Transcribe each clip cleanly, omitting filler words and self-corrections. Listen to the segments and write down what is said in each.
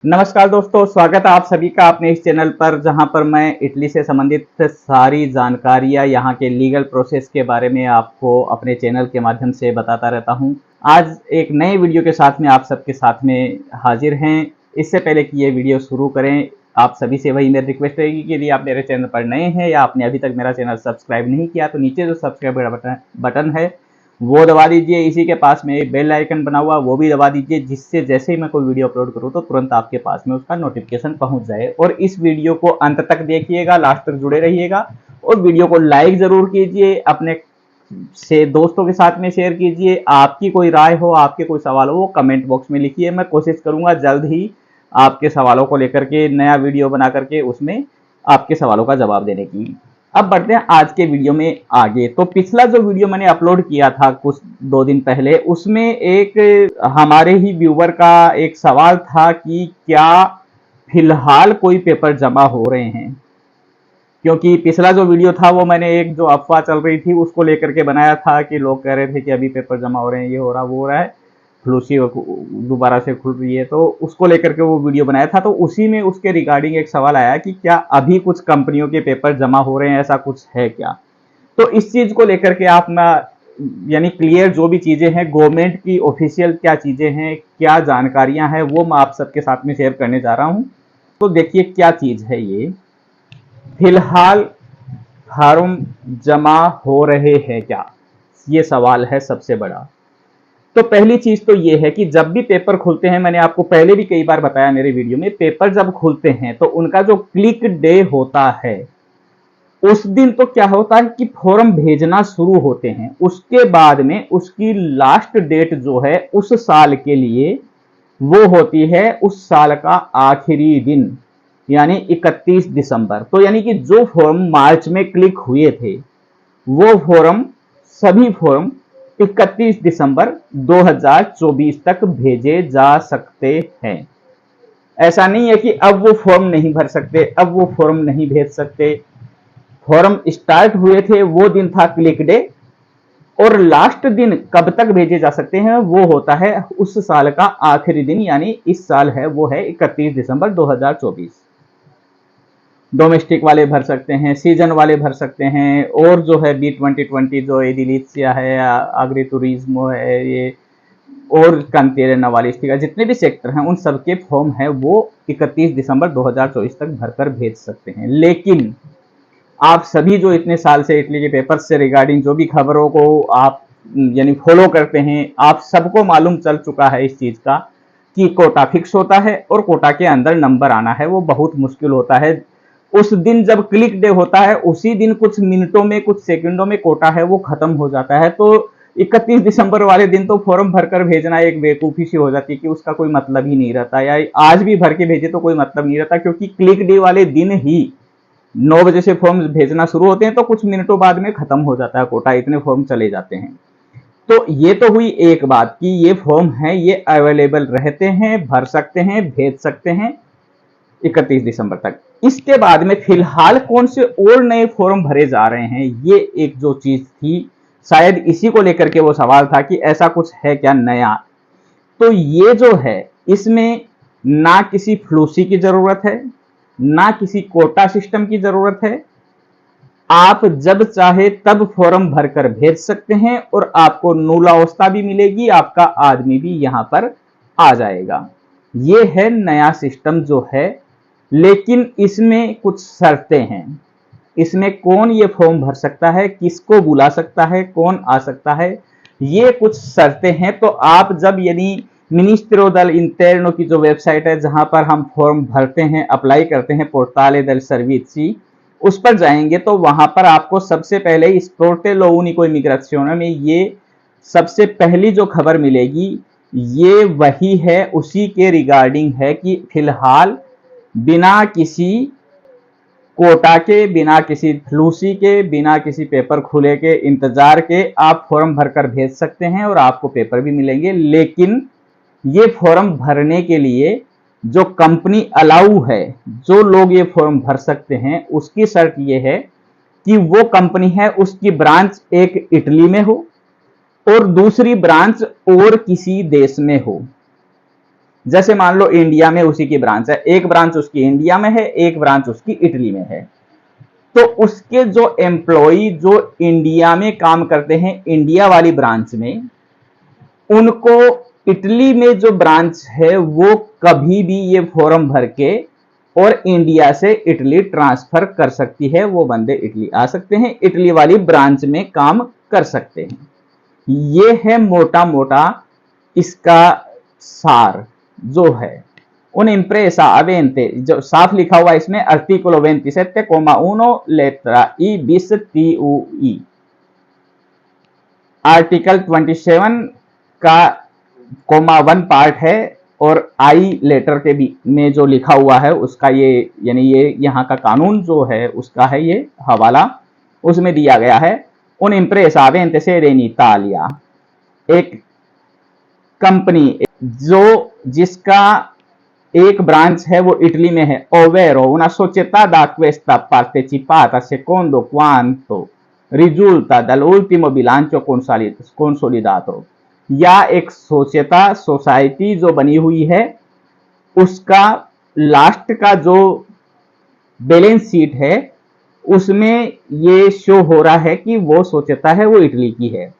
नमस्कार दोस्तों, स्वागत है आप सभी का अपने इस चैनल पर, जहां पर मैं इटली से संबंधित सारी जानकारियां यहाँ के लीगल प्रोसेस के बारे में आपको अपने चैनल के माध्यम से बताता रहता हूं। आज एक नए वीडियो के साथ में आप सबके साथ में हाजिर हैं। इससे पहले कि ये वीडियो शुरू करें, आप सभी से वही मेरी रिक्वेस्ट रहेगी कि यदि आप मेरे चैनल पर नए हैं या आपने अभी तक मेरा चैनल सब्सक्राइब नहीं किया तो नीचे जो सब्सक्राइब बटन है वो दबा दीजिए। इसी के पास में बेल आइकन बना हुआ वो भी दबा दीजिए, जिससे जैसे ही मैं कोई वीडियो अपलोड करूं तो तुरंत आपके पास में उसका नोटिफिकेशन पहुंच जाए। और इस वीडियो को अंत तक देखिएगा, लास्ट तक जुड़े रहिएगा और वीडियो को लाइक जरूर कीजिए, अपने से दोस्तों के साथ में शेयर कीजिए। आपकी कोई राय हो, आपके कोई सवाल हो, वो कमेंट बॉक्स में लिखिए। मैं कोशिश करूंगा जल्द ही आपके सवालों को लेकर के नया वीडियो बना करके उसमें आपके सवालों का जवाब देने की। अब बढ़ते हैं आज के वीडियो में आगे। तो पिछला जो वीडियो मैंने अपलोड किया था कुछ 2 दिन पहले, उसमें एक हमारे ही व्यूवर का एक सवाल था कि क्या फिलहाल कोई पेपर जमा हो रहे हैं। क्योंकि पिछला जो वीडियो था वो मैंने एक जो अफवाह चल रही थी उसको लेकर के बनाया था कि लोग कह रहे थे कि अभी पेपर जमा हो रहे हैं, ये हो रहा वो हो रहा है, फ्लूसी दोबारा से खुल रही है, तो उसको लेकर के वो वीडियो बनाया था। तो उसी में उसके रिगार्डिंग एक सवाल आया कि क्या अभी कुछ कंपनियों के पेपर जमा हो रहे हैं, ऐसा कुछ है क्या। तो इस चीज को लेकर के आप ना यानी क्लियर जो भी चीजें हैं, गवर्नमेंट की ऑफिशियल क्या चीजें हैं, क्या जानकारियां हैं, वो मैं आप सबके साथ में शेयर करने जा रहा हूं। तो देखिए क्या चीज है ये। फिलहाल फॉर्म जमा हो रहे हैं क्या, ये सवाल है सबसे बड़ा। तो पहली चीज तो ये है कि जब भी पेपर खुलते हैं, मैंने आपको पहले भी कई बार बताया मेरे वीडियो में, पेपर जब खुलते हैं तो उनका जो क्लिक डे होता है उस दिन तो क्या होता है कि फॉर्म भेजना शुरू होते हैं। उसके बाद में उसकी लास्ट डेट जो है उस साल के लिए वो होती है उस साल का आखिरी दिन, यानी 31 दिसंबर। तो यानी कि जो फॉर्म मार्च में क्लिक हुए थे वो फॉर्म, सभी फॉर्म 31 दिसंबर 2024 तक भेजे जा सकते हैं। ऐसा नहीं है कि अब वो फॉर्म नहीं भर सकते, अब वो फॉर्म नहीं भेज सकते। फॉर्म स्टार्ट हुए थे वो दिन था क्लिक डे, और लास्ट दिन कब तक भेजे जा सकते हैं वो होता है उस साल का आखिरी दिन, यानी इस साल है वो है 31 दिसंबर 2024। डोमेस्टिक वाले भर सकते हैं, सीजन वाले भर सकते हैं, और जो है B2020 जो एडिलिशिया है, आग्री टूरिज्मो है, ये और कांतेरे नवालिस्टिका, जितने भी सेक्टर हैं उन सबके फॉर्म है वो 31 दिसंबर 2024 तक भरकर भेज सकते हैं। लेकिन आप सभी जो इतने साल से इटली के पेपर से रिगार्डिंग जो भी खबरों को आप यानी फॉलो करते हैं, आप सबको मालूम चल चुका है इस चीज का कि कोटा फिक्स होता है और कोटा के अंदर नंबर आना है वो बहुत मुश्किल होता है। उस दिन जब क्लिक डे होता है उसी दिन कुछ मिनटों में, कुछ सेकंडों में कोटा है वो खत्म हो जाता है। तो 31 दिसंबर वाले दिन तो फॉर्म भरकर भेजना एक बेवकूफी सी हो जाती है कि उसका कोई मतलब ही नहीं रहता, या आज भी भर के भेजे तो कोई मतलब नहीं रहता, क्योंकि क्लिक डे वाले दिन ही 9 बजे से फॉर्म भेजना शुरू होते हैं तो कुछ मिनटों बाद में खत्म हो जाता है कोटा, इतने फॉर्म चले जाते हैं। तो ये तो हुई एक बात कि ये फॉर्म है ये अवेलेबल रहते हैं, भर सकते हैं, भेज सकते हैं 31 दिसंबर तक। इसके बाद में फिलहाल कौन से और नए फॉर्म भरे जा रहे हैं, ये एक जो चीज थी, शायद इसी को लेकर के वो सवाल था कि ऐसा कुछ है क्या नया। तो ये जो है इसमें ना किसी फ्लूसी की जरूरत है, ना किसी कोटा सिस्टम की जरूरत है। आप जब चाहे तब फॉर्म भरकर भेज सकते हैं और आपको नूलावस्था भी मिलेगी, आपका आदमी भी यहां पर आ जाएगा। ये है नया सिस्टम जो है, लेकिन इसमें कुछ शर्तें हैं। इसमें कौन ये फॉर्म भर सकता है, किसको बुला सकता है, कौन आ सकता है, ये कुछ शर्तें हैं। तो आप जब यानी मिनिस्ट्रो दल इंटरनो की जो वेबसाइट है जहां पर हम फॉर्म भरते हैं, अप्लाई करते हैं, पोर्टाले दल सर्विसी, उस पर जाएंगे तो वहां पर आपको सबसे पहले इस पोर्टेलो उनिको इमिग्राzione में ये सबसे पहली जो खबर मिलेगी ये वही है, उसी के रिगार्डिंग है कि फिलहाल बिना किसी कोटा के, बिना किसी फ्लूसी के, बिना किसी पेपर खुले के इंतजार के आप फॉर्म भरकर भेज सकते हैं और आपको पेपर भी मिलेंगे। लेकिन ये फॉर्म भरने के लिए जो कंपनी अलाउ है, जो लोग ये फॉर्म भर सकते हैं, उसकी शर्त ये है कि वो कंपनी है उसकी ब्रांच एक इटली में हो और दूसरी ब्रांच और किसी देश में हो। जैसे मान लो इंडिया में उसी की ब्रांच है, एक ब्रांच उसकी इंडिया में है, एक ब्रांच उसकी इटली में है। तो उसके जो एम्प्लॉई जो इंडिया में काम करते हैं इंडिया वाली ब्रांच में, उनको इटली में जो ब्रांच है वो कभी भी ये फॉर्म भर के और इंडिया से इटली ट्रांसफर कर सकती है। वो बंदे इटली आ सकते हैं, इटली वाली ब्रांच में काम कर सकते हैं। ये है मोटा मोटा इसका सार जो है। उन इम्प्रेसा अवेंते, जो साफ लिखा हुआ इसमें articolo 27,1 lettera i bis tui, article 27 का (1) पार्ट है और आई लेटर के भी में जो लिखा हुआ है उसका ये, यानी ये यहाँ का कानून जो है उसका है ये हवाला, उसमें दिया गया है। उन इम्प्रेसा अवेंते sede in Italia, एक कंपनी जो जिसका एक ब्रांच है वो इटली में है, ovvero una società da questa partecipata secondo quanto risulta dall'ultimo bilancio consolidato, या एक सोसाइटी जो बनी हुई है उसका लास्ट का जो बैलेंस शीट है उसमें ये शो हो रहा है कि वो सोचता है वो इटली की है।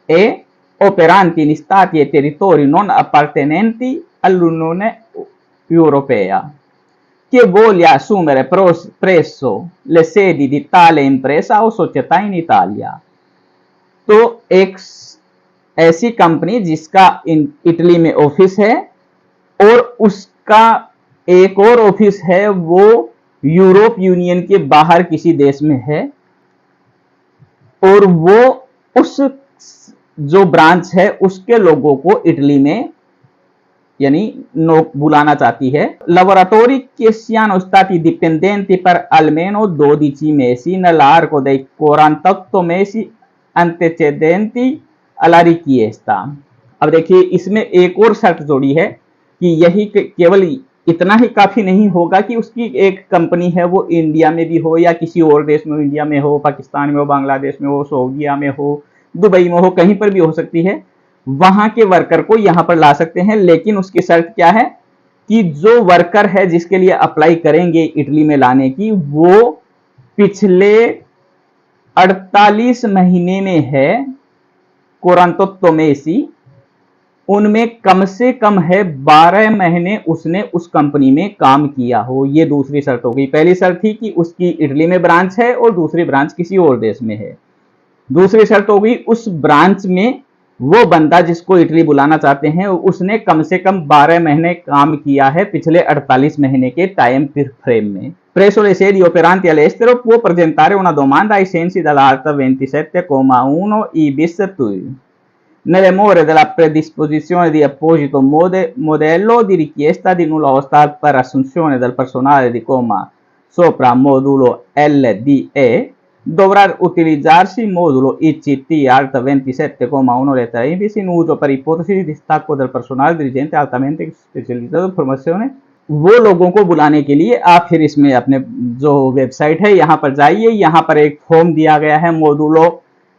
ए operanti in stati e territori non appartenenti all'Unione Europea, che voglia assumere presso le sedi di tale impresa o società in Italia। तो एक ऐसी कंपनी जिसका इटली में ऑफिस है और उसका एक और ऑफिस है वो यूरोप यूनियन के बाहर किसी देश में है, और वो उस जो ब्रांच है उसके लोगों को इटली में यानी बुलाना चाहती है। Lavoratori che siano stati dipendenti per almeno 12 mesi nell'arco dei 48 mesi antecedenti alla richiesta। अब देखिए इसमें एक और शर्त जोड़ी है कि यही केवल इतना ही काफी नहीं होगा कि उसकी एक कंपनी है वो इंडिया में भी हो या किसी और देश में, इंडिया में हो, पाकिस्तान में हो, बांग्लादेश में हो, सऊदीया में हो, दुबई में हो, कहीं पर भी हो सकती है, वहां के वर्कर को यहां पर ला सकते हैं। लेकिन उसकी शर्त क्या है कि जो वर्कर है जिसके लिए अप्लाई करेंगे इटली में लाने की, वो पिछले 48 महीने में है, 48 मेसी, उनमें कम से कम है 12 महीने उसने उस कंपनी में काम किया हो। ये दूसरी शर्त हो गई। पहली शर्त थी कि उसकी इटली में ब्रांच है और दूसरी ब्रांच किसी और देश में है। दूसरी शर्त हो गई उस ब्रांच में वो बंदा जिसको इटली बुलाना चाहते हैं उसने कम से कम 12 महीने काम किया है पिछले 48 महीने के टाइम फ्रेम में। Presso le sedi operanti all'estero può presentare una domanda ai sensi dell'art 27,1 i bis tui, nelle more della predisposizione di apposito modello di richiesta di nulla osta per assunzione del personale di comma sopra modulo LDE, dovrà utilizzarsi il modulo ICT Art 27,1 lettera IBIS in uso per ipotesi di distacco del personale dirigente altamente specializzato in formazione। वो लोगों को बुलाने के लिए आप फिर इसमें अपने जो वेबसाइट है यहाँ पर जाइए, यहाँ पर एक फॉर्म दिया गया है मोडुलो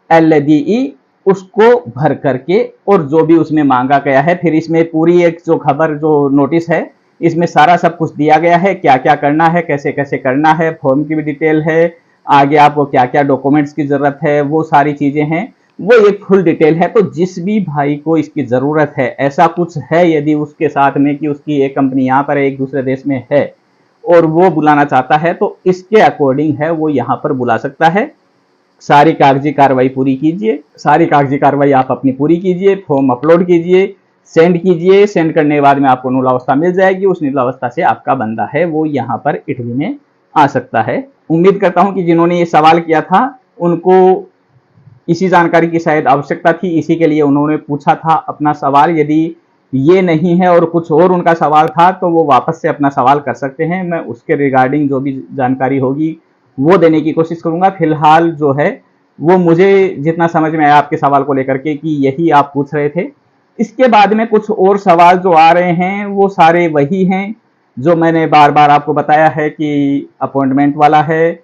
LDE, उसको भर करके और जो भी उसमें मांगा गया है, फिर इसमें पूरी एक जो खबर जो नोटिस है इसमें सारा सब कुछ दिया गया है, क्या क्या करना है, कैसे कैसे करना है, फॉर्म की भी डिटेल है, आगे आपको क्या क्या डॉक्यूमेंट्स की जरूरत है, वो सारी चीजें हैं, वो एक फुल डिटेल है। तो जिस भी भाई को इसकी जरूरत है, ऐसा कुछ है यदि उसके साथ में कि उसकी एक कंपनी यहाँ पर एक दूसरे देश में है और वो बुलाना चाहता है, तो इसके अकॉर्डिंग है वो यहाँ पर बुला सकता है। सारी कागजी कार्रवाई पूरी कीजिए, सारी कागजी कार्रवाई आप अपनी पूरी कीजिए, फॉर्म अपलोड कीजिए, सेंड कीजिए। सेंड करने के बाद में आपको नीलावस्था मिल जाएगी। उस नीलावस्था से आपका बंदा है वो यहाँ पर इटली में आ सकता है। उम्मीद करता हूं कि जिन्होंने ये सवाल किया था उनको इसी जानकारी की शायद आवश्यकता थी, इसी के लिए उन्होंने पूछा था अपना सवाल। यदि ये नहीं है और कुछ और उनका सवाल था तो वो वापस से अपना सवाल कर सकते हैं, मैं उसके रिगार्डिंग जो भी जानकारी होगी वो देने की कोशिश करूंगा। फिलहाल जो है वो मुझे जितना समझ में आया आपके सवाल को लेकर के कि यही आप पूछ रहे थे। इसके बाद में कुछ और सवाल जो आ रहे हैं वो सारे वही हैं जो मैंने बार बार आपको बताया है कि अपॉइंटमेंट वाला है।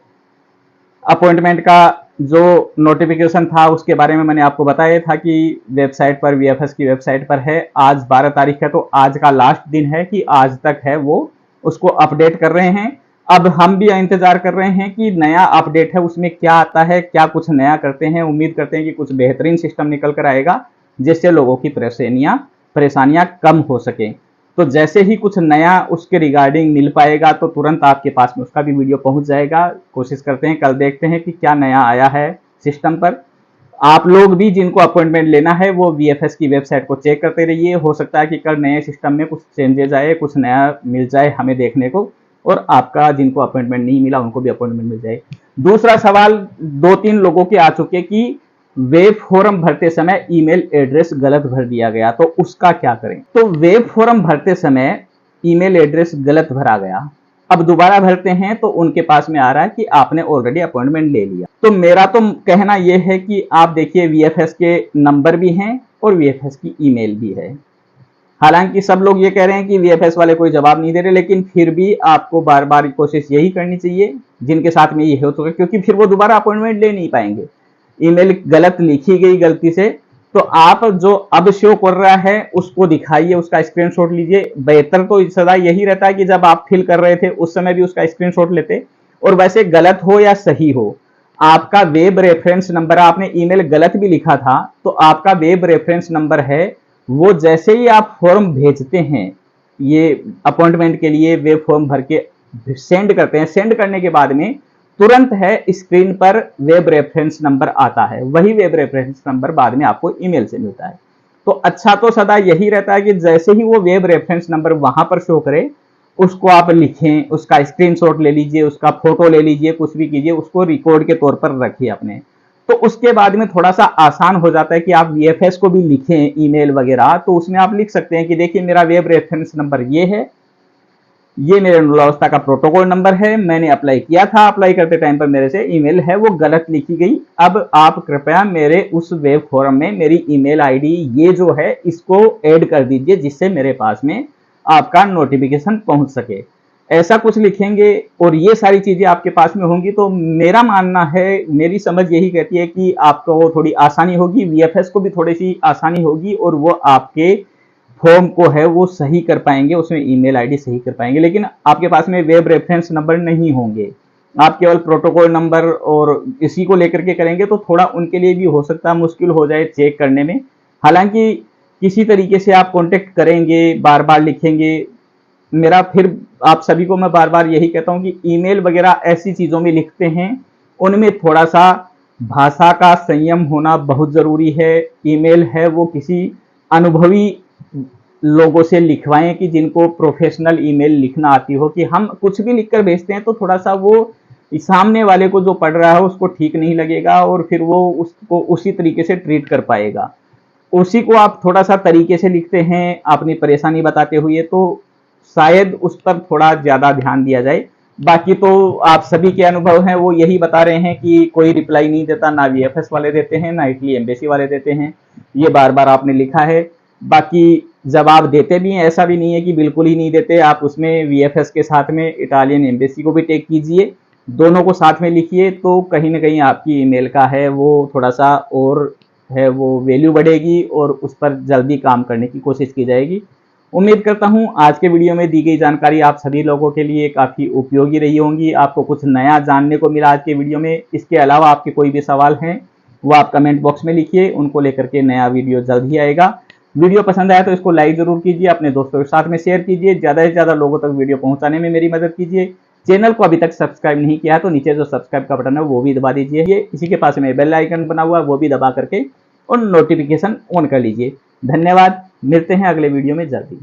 अपॉइंटमेंट का जो नोटिफिकेशन था उसके बारे में मैंने आपको बताया था कि वेबसाइट पर, वीएफएस की वेबसाइट पर है। आज 12 तारीख है, तो आज का लास्ट दिन है कि आज तक है वो उसको अपडेट कर रहे हैं। अब हम भी इंतजार कर रहे हैं कि नया अपडेट है उसमें क्या आता है, क्या कुछ नया करते हैं। उम्मीद करते हैं कि कुछ बेहतरीन सिस्टम निकल कर आएगा जिससे लोगों की परेशानियां कम हो सके। तो जैसे ही कुछ नया उसके रिगार्डिंग मिल पाएगा तो तुरंत आपके पास में उसका भी वीडियो पहुंच जाएगा। कोशिश करते हैं, कल देखते हैं कि क्या नया आया है सिस्टम पर। आप लोग भी जिनको अपॉइंटमेंट लेना है वो वीएफएस की वेबसाइट को चेक करते रहिए। हो सकता है कि कल नए सिस्टम में कुछ चेंजेस आए, कुछ नया मिल जाए हमें देखने को, और आपका जिनको अपॉइंटमेंट नहीं मिला उनको भी अपॉइंटमेंट मिल जाए। दूसरा सवाल 2-3 लोगों के आ चुके कि वेब फॉर्म भरते समय ईमेल एड्रेस गलत भर दिया गया, तो उसका क्या करें। तो वेब फॉर्म भरते समय ईमेल एड्रेस गलत भरा गया, अब दोबारा भरते हैं तो उनके पास में आ रहा है कि आपने ऑलरेडी अपॉइंटमेंट ले लिया। तो मेरा तो कहना यह है कि आप देखिए, वीएफएस के नंबर भी हैं और वीएफएस की ईमेल भी है। हालांकि सब लोग ये कह रहे हैं कि वीएफएस वाले कोई जवाब नहीं दे रहे, लेकिन फिर भी आपको बार बार कोशिश यही करनी चाहिए जिनके साथ में ये हो चुका है, क्योंकि फिर वो दोबारा अपॉइंटमेंट ले नहीं पाएंगे। ईमेल गलत लिखी गई गलती से, तो आप जो अब शो कर रहा है उसको दिखाइए, उसका स्क्रीनशॉट लीजिए। बेहतर तो सदा यही रहता है कि जब आप फिल कर रहे थे उस समय भी उसका स्क्रीनशॉट लेते, और वैसे गलत हो या सही हो, आपका वेब रेफरेंस नंबर, आपने ईमेल गलत भी लिखा था तो आपका वेब रेफरेंस नंबर है वो, जैसे ही आप फॉर्म भेजते हैं ये अपॉइंटमेंट के लिए, वेब फॉर्म भर के सेंड करते हैं, सेंड करने के बाद में तुरंत है स्क्रीन पर वेब रेफरेंस नंबर आता है, वही वेब रेफरेंस नंबर बाद में आपको ईमेल से मिलता है। तो अच्छा तो सदा यही रहता है कि जैसे ही वो वेब रेफरेंस नंबर वहां पर शो करे उसको आप लिखें, उसका स्क्रीनशॉट ले लीजिए, उसका फोटो ले लीजिए, कुछ भी कीजिए, उसको रिकॉर्ड के तौर पर रखिए अपने। तो उसके बाद में थोड़ा सा आसान हो जाता है कि आप वीएफएस को भी लिखें ईमेल वगैरह, तो उसमें आप लिख सकते हैं कि देखिए मेरा वेब रेफरेंस नंबर ये है, ये मेरे अनुलावस्था का प्रोटोकॉल नंबर है, मैंने अप्लाई किया था, अप्लाई करते टाइम पर मेरे से ईमेल है वो गलत लिखी गई। अब आप कृपया मेरे उस वेब फॉर्म में मेरी ईमेल आईडी ये जो है इसको ऐड कर दीजिए जिससे मेरे पास में आपका नोटिफिकेशन पहुंच सके। ऐसा कुछ लिखेंगे और ये सारी चीजें आपके पास में होंगी तो मेरा मानना है, मेरी समझ यही कहती है कि आपको थोड़ी आसानी होगी, वीएफएस को भी थोड़ी सी आसानी होगी, और वो आपके फॉर्म को है वो सही कर पाएंगे, उसमें ईमेल आईडी सही कर पाएंगे। लेकिन आपके पास में वेब रेफरेंस नंबर नहीं होंगे, आप केवल प्रोटोकॉल नंबर और इसी को लेकर के करेंगे तो थोड़ा उनके लिए भी हो सकता है मुश्किल हो जाए चेक करने में। हालांकि किसी तरीके से आप कांटेक्ट करेंगे, बार बार लिखेंगे। मेरा फिर आप सभी को मैं बार बार यही कहता हूं कि ईमेल वगैरह ऐसी चीजों में लिखते हैं उनमें थोड़ा सा भाषा का संयम होना बहुत जरूरी है। ईमेल है वो किसी अनुभवी लोगों से लिखवाएं कि जिनको प्रोफेशनल ईमेल लिखना आती हो, कि हम कुछ भी लिखकर भेजते हैं तो थोड़ा सा वो सामने वाले को जो पढ़ रहा है उसको ठीक नहीं लगेगा और फिर वो उसको उसी तरीके से ट्रीट कर पाएगा। उसी को आप थोड़ा सा तरीके से लिखते हैं अपनी परेशानी बताते हुए तो शायद उस पर थोड़ा ज्यादा ध्यान दिया जाए। बाकी तो आप सभी के अनुभव हैं वो यही बता रहे हैं कि कोई रिप्लाई नहीं देता, ना वीएफएस वाले देते हैं ना इटली एम्बेसी वाले देते हैं, ये बार बार आपने लिखा है। बाकी जवाब देते भी हैं, ऐसा भी नहीं है कि बिल्कुल ही नहीं देते। आप उसमें वीएफएस के साथ में इटालियन एम्बेसी को भी टैग कीजिए, दोनों को साथ में लिखिए, तो कहीं ना कहीं आपकी ईमेल का है वो थोड़ा सा और है वो वैल्यू बढ़ेगी और उस पर जल्दी काम करने की कोशिश की जाएगी। उम्मीद करता हूं आज के वीडियो में दी गई जानकारी आप सभी लोगों के लिए काफ़ी उपयोगी रही होंगी, आपको कुछ नया जानने को मिला आज के वीडियो में। इसके अलावा आपके कोई भी सवाल हैं वो आप कमेंट बॉक्स में लिखिए, उनको लेकर के नया वीडियो जल्द ही आएगा। वीडियो पसंद आया तो इसको लाइक जरूर कीजिए, अपने दोस्तों के साथ में शेयर कीजिए, ज़्यादा से ज़्यादा लोगों तक वीडियो पहुंचाने में मेरी मदद कीजिए। चैनल को अभी तक सब्सक्राइब नहीं किया तो नीचे जो सब्सक्राइब का बटन है वो भी दबा दीजिए, इसी के पास में बेल आइकन बना हुआ है वो भी दबा करके और नोटिफिकेशन ऑन कर लीजिए। धन्यवाद, मिलते हैं अगले वीडियो में जल्दी।